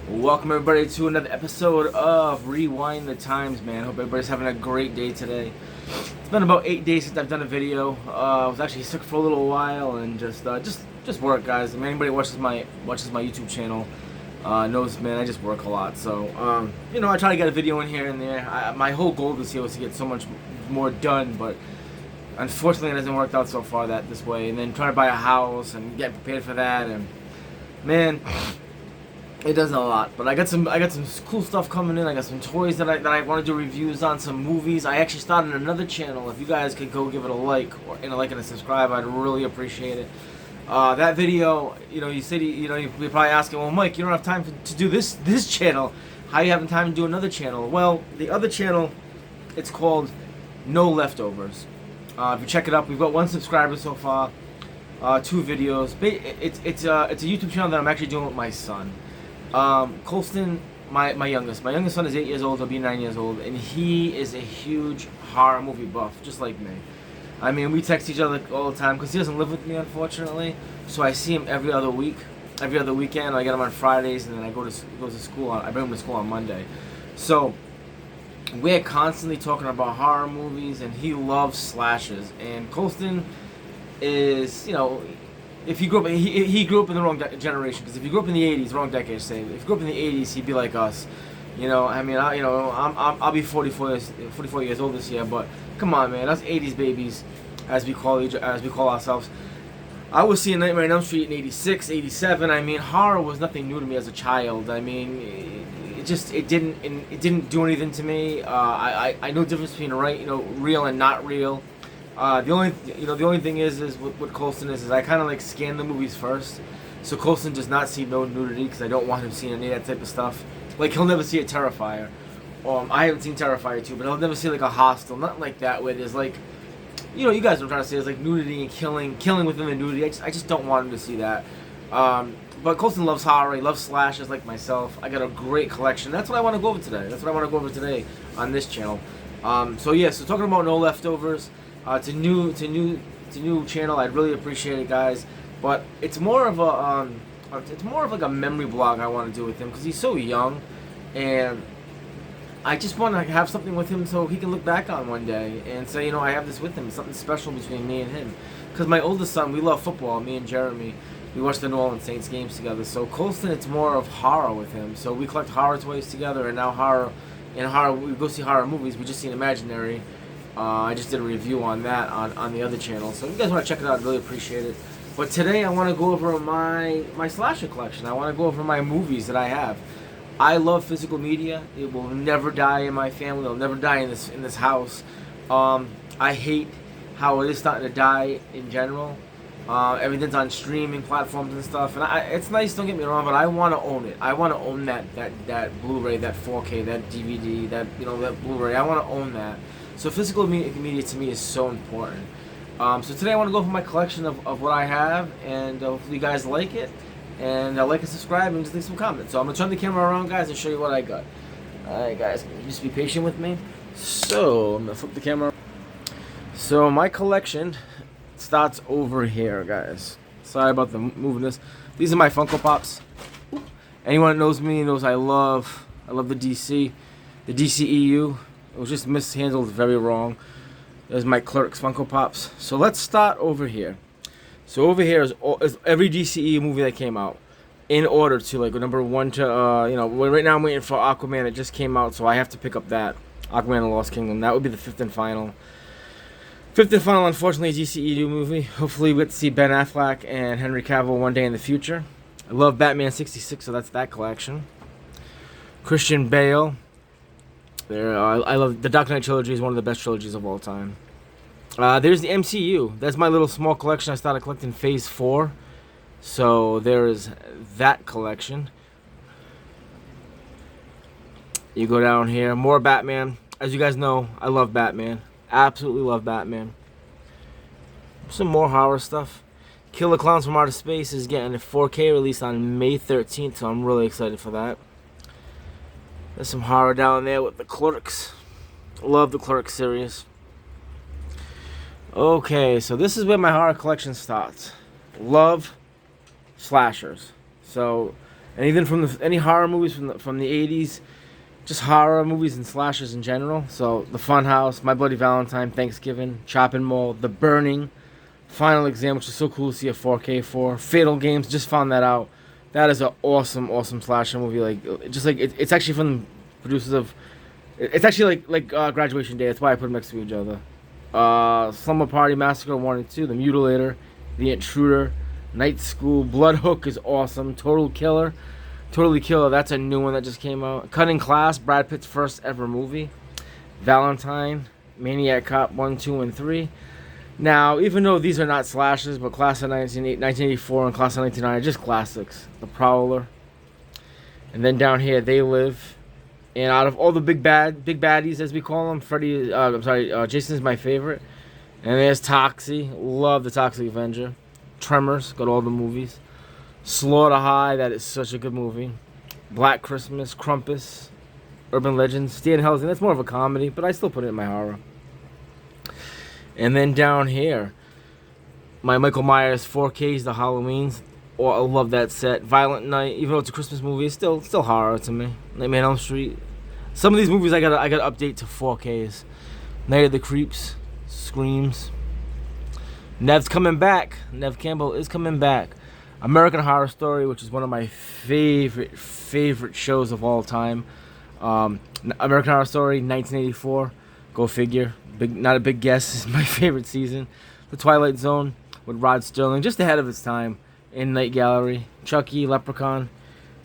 Welcome everybody to another episode of Rewind the Times, man. Hope everybody's having a great day today. It's been about 8 days since I've done a video. I was actually sick for a little while and just work, guys. I mean, anybody watches my YouTube channel knows, man, I just work a lot. So I try to get a video in here and there. My whole goal this year was to get so much more done, but unfortunately it hasn't worked out so far this way. And then trying to buy a house and get prepared for that, and man, it does a lot. But I got some cool stuff coming in. I got some toys that I want to do reviews on, some movies. I actually started another channel. If you guys could go give it a like and a subscribe, I'd really appreciate it. That video, you said, you're probably asking, well, Mike, you don't have time to do this channel. How are you having time to do another channel? Well, the other channel, it's called No Leftovers. If you check it up, we've got 1 subscriber so far, 2 videos. It's a YouTube channel that I'm actually doing with my son. Colston, my youngest son is 8 years old. He'll be 9 years old, and he is a huge horror movie buff, just like me. I mean, we text each other all the time because he doesn't live with me, unfortunately. So I see him every other weekend. I get him on Fridays, and then I goes to school. I bring him to school on Monday. So we're constantly talking about horror movies, and he loves slashes. And Colston is, if he grew up, he grew up in the wrong generation. Because if you grew up in the '80s, wrong decade, say. If you grew up in the '80s, he'd be like us. I'll be 44 years old this year. But come on, man, us '80s babies, as we call ourselves. I was seeing Nightmare on Elm Street in '86, '87. I mean, horror was nothing new to me as a child. I mean, it didn't do anything to me. I know the difference between real and not real. The only thing is with Colston is I kind of like scan the movies first, so Colston does not see no nudity because I don't want him seeing any of that type of stuff. Like, he'll never see a Terrifier. I haven't seen Terrifier 2, but he'll never see like a Hostel, nothing like that where there's like, you guys know what I'm trying to say. There's like nudity and killing within the nudity. I just don't want him to see that. But Colston loves horror. He loves slashes like myself. I got a great collection. That's what I want to go over today. On this channel. So talking about No Leftovers. It's a new channel. I'd really appreciate it, guys. But it's more of like a memory blog I want to do with him because he's so young, and I just want to have something with him so he can look back on one day and say, I have this with him. It's something special between me and him. Because my oldest son, we love football. Me and Jeremy, we watch the New Orleans Saints games together. So Colston, it's more of horror with him. So we collect horror toys together, and now we go see horror movies. We just seen Imaginary. I just did a review on that on the other channel. So if you guys want to check it out, I'd really appreciate it. But today I want to go over my slasher collection. I want to go over my movies that I have. I love physical media. It will never die in my family. It'll never die in this house. I hate how it is starting to die in general. Everything's on streaming platforms and stuff, and it's nice, don't get me wrong, but I want to own it. I want to own that Blu-ray, that 4K, that DVD, that Blu-ray. I want to own that. So physical media to me is so important. So today I want to go over my collection of what I have, and hopefully you guys like it. And like and subscribe and just leave some comments. So I'm going to turn the camera around, guys, and show you what I got. Alright, guys, just be patient with me. So I'm going to flip the camera. So my collection starts over here, guys. Sorry about the moving this. These are my Funko Pops. Anyone that knows me knows I love the DC EU. It was just mishandled very wrong. There's my Clerks Funko Pops. So let's start over here. So over here is every DCE movie that came out, in order to like number 1 to right now I'm waiting for Aquaman. It just came out, so I have to pick up that Aquaman and the Lost Kingdom. That would be the fifth and final. Unfortunately, DCEU movie. Hopefully we get to see Ben Affleck and Henry Cavill one day in the future. I love Batman 66, so that's that collection. Christian Bale. I love the Dark Knight trilogy. Is one of the best trilogies of all time. There's the MCU. That's my little small collection. I started collecting Phase 4. So there is that collection. You go down here, more Batman. As you guys know, I love Batman. Absolutely love Batman. Some more horror stuff. Killer Clowns from Outer Space is getting a 4K release on May 13th, so I'm really excited for that. There's some horror down there with the Clerks. Love the Clerks series. Okay, so this is where my horror collection starts. Love slashers. So and even from any horror movies from the 80s, just horror movies and slashers in general. So The Funhouse, My Bloody Valentine, Thanksgiving, Chopping Mall, The Burning, Final Exam, which is so cool to see a 4K for. Fatal Games, just found that out. That is an awesome slasher movie. It's actually from the producers of. It's actually like Graduation Day. That's why I put them next to each other. Slumber Party Massacre 1 and 2, The Mutilator, The Intruder, Night School, Blood Hook is awesome. Totally Killer, that's a new one that just came out. Cutting Class, Brad Pitt's first ever movie. Valentine, Maniac Cop 1, 2, and 3. Now, even though these are not slashes, but Class of 1984 and Class of 1999 are just classics. The Prowler. And then down here, They Live. And out of all the big baddies, as we call them, Jason is my favorite. And there's Toxie. Love the Toxic Avenger. Tremors, got all the movies. Slaughter High, that is such a good movie. Black Christmas, Krampus, Urban Legends, Stan Helsing. That's more of a comedy, but I still put it in my horror. And then down here, my Michael Myers 4Ks, the Halloweens. Oh, I love that set. Violent Night, even though it's a Christmas movie, it's still horror to me. Nightmare on Elm Street. Some of these movies I gotta update to 4Ks. Night of the Creeps, Screams. Nev's coming back. Nev Campbell is coming back. American Horror Story, which is one of my favorite shows of all time. American Horror Story, 1984. Go figure. Not a big guess. Is my favorite season. The Twilight Zone with Rod Sterling, just ahead of its time. In Night Gallery, Chucky, Leprechaun.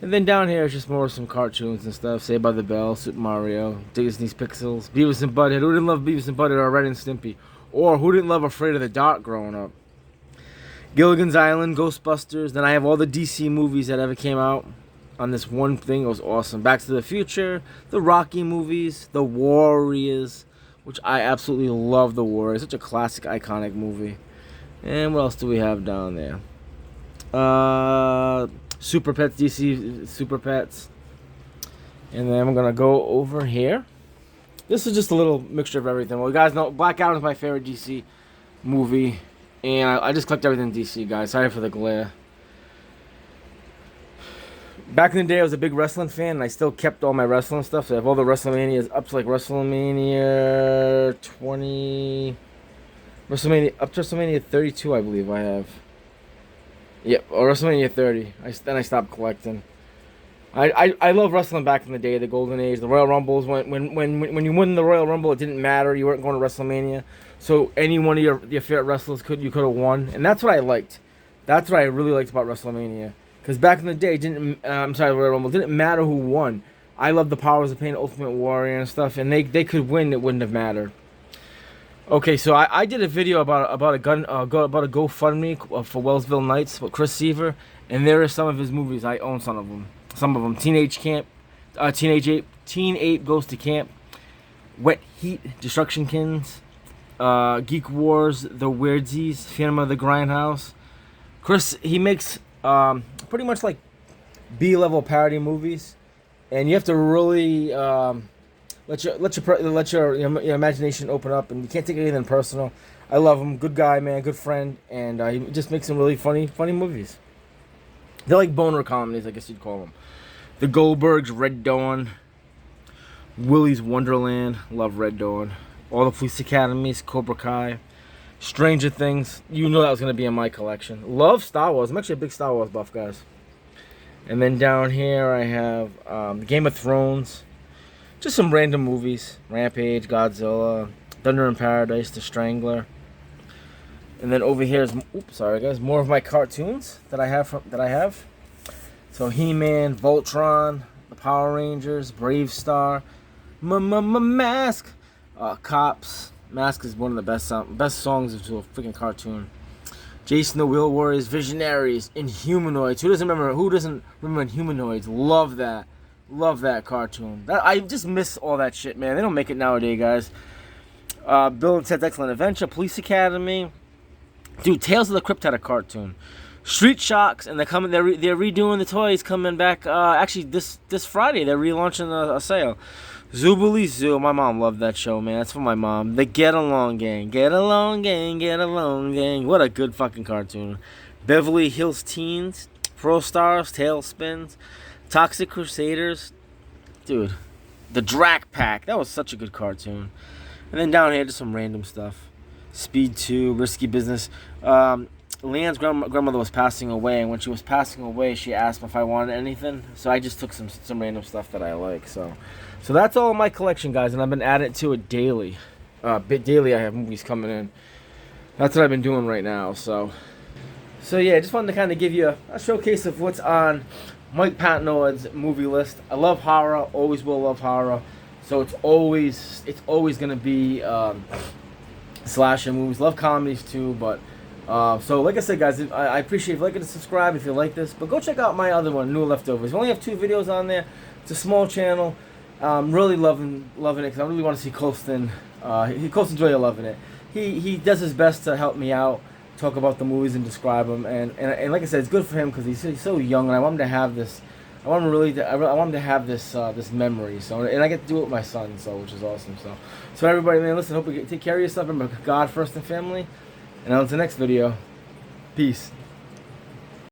And then down here is just more some cartoons and stuff. Saved by the Bell, Super Mario, Disney's Pixels, Beavis and Butthead. Who didn't love Beavis and Butthead or Ren and Stimpy? Or who didn't love Afraid of the Dark growing up? Gilligan's Island, Ghostbusters. Then I have all the DC movies that ever came out on this one thing. It was awesome. Back to the Future, the Rocky movies, The Warriors, which I absolutely love. The Warriors, such a classic, iconic movie. And what else do we have down there? Super Pets, DC Super Pets. And then I'm gonna go over here. This is just a little mixture of everything. Well, you guys know Black Adam is my favorite DC movie, and I just collect everything DC, guys. Sorry for the glare. Back in the day, I was a big wrestling fan, and I still kept all my wrestling stuff. So I have all the WrestleManias up to like WrestleMania 20, up to WrestleMania 32, I believe I have. Yep, or WrestleMania 30. Then I stopped collecting. I love wrestling back in the day, the golden age, the Royal Rumbles. When you won the Royal Rumble, it didn't matter. You weren't going to WrestleMania, so any one of your favorite wrestlers you could have won, and that's what I liked. That's what I really liked about WrestleMania. Because back in the day, the Royal Rumble didn't matter who won. I loved the Powers of Pain, Ultimate Warrior, and stuff, and they could win. It wouldn't have mattered. Okay, so I did a video about a GoFundMe for Wellsville Nights with Chris Seaver, and there are some of his movies. I own some of them. Teenage Ape Goes to Camp, Wet Heat, Destruction Kins, Geek Wars, The Weirdsies, Phantom of the Grindhouse. Chris, he makes pretty much like B-level parody movies, and you have to really let your imagination open up, and you can't take anything personal. I love him, good guy, man, good friend, and he just makes some really funny movies. They're like boner comedies, I guess you'd call them. The Goldbergs, Red Dawn, Willy's Wonderland, love Red Dawn. All the Police Academies, Cobra Kai, Stranger Things. You know that was going to be in my collection. Love Star Wars. I'm actually a big Star Wars buff, guys. And then down here I have Game of Thrones. Just some random movies. Rampage, Godzilla, Thunder in Paradise, The Strangler. And then over here is, sorry guys, more of my cartoons that I have. So He-Man, Voltron, the Power Rangers, Brave Star, Mask, Cops. Mask is one of the best songs to a freaking cartoon. Jason the Wheel Warriors, Visionaries, Inhumanoids. Who doesn't remember Inhumanoids? Love that cartoon. I just miss all that shit, man. They don't make it nowadays, guys. Bill and Ted's Excellent Adventure, Police Academy. Dude, Tales of the Crypt had a cartoon. Street Shocks, and they're redoing the toys, coming back. Actually, this Friday they're relaunching a sale. Zoobilee Zoo. My mom loved that show, man. That's for my mom. The Get Along Gang. Get Along Gang. Get Along Gang. What a good fucking cartoon. Beverly Hills Teens. Pro Stars, Tailspins, Toxic Crusaders. Dude, the Drac Pack. That was such a good cartoon. And then down here, just some random stuff. Speed 2, Risky Business. Leanne's grandmother was passing away, and when she was passing away, she asked me if I wanted anything. So I just took some random stuff that I like. So that's all in my collection, guys, and I've been adding to it daily. Daily, I have movies coming in. That's what I've been doing right now. So yeah, I just wanted to kind of give you a showcase of what's on Mike Patnod's movie list. I love horror, always will love horror. So it's always gonna be slasher movies. Love comedies too, but so like I said, guys, I appreciate if you like it and subscribe if you like this. But go check out my other one, New Leftovers. We only have 2 videos on there. It's a small channel. Really loving it because I really want to see Colston. Colston's really loving it. He does his best to help me out, talk about the movies and describe them. And like I said, it's good for him because he's so young, and I want him to have this. I want him to have this this memory. So, and I get to do it with my son, so which is awesome. So everybody, man, listen. Hope you take care of yourself. Remember, God first and family. And on to the next video. Peace.